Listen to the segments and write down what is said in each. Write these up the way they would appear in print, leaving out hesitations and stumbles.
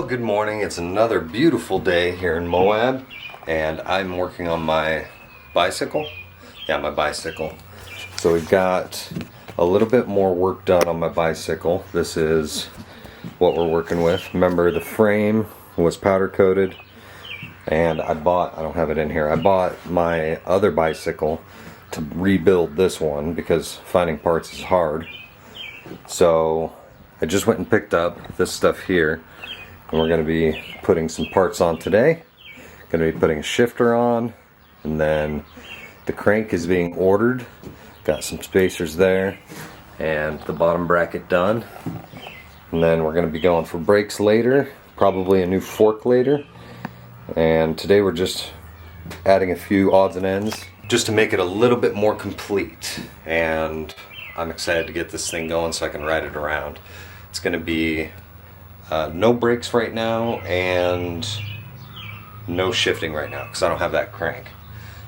Well, good morning. It's another beautiful day here in Moab, and I'm working on my bicycle. Yeah, my bicycle. So we've got a little bit more work done on my bicycle. This is what we're working with. Remember, the frame was powder coated, and I don't have it in here, I bought my other bicycle to rebuild this one because finding parts is hard. So I just went and picked up this stuff here, and we're going to be putting some parts on today. Going to be putting a shifter on, and then the crank is being ordered. Got some spacers there, and the bottom bracket done. And then we're going to be going for brakes later, probably a new fork later. And today we're just adding a few odds and ends just to make it a little bit more complete. And I'm excited to get this thing going so I can ride it around. It's going to be no brakes right now and no shifting right now because I don't have that crank.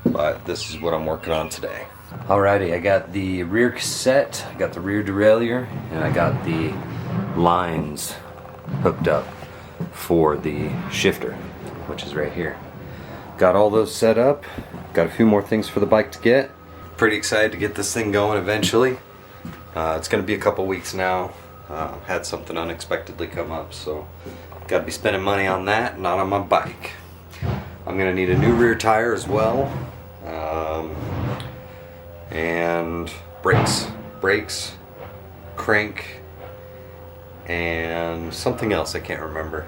But this is what I'm working on today. Alrighty, I got the rear cassette, I got the rear derailleur, and I got the lines hooked up for the shifter, which is right here. Got all those set up. Got a few more things for the bike to get. Pretty excited to get this thing going eventually. It's going to be a couple weeks now. Had something unexpectedly come up, so got to be spending money on that, not on my bike. I'm going to need a new rear tire as well, and brakes, crank, and something else I can't remember.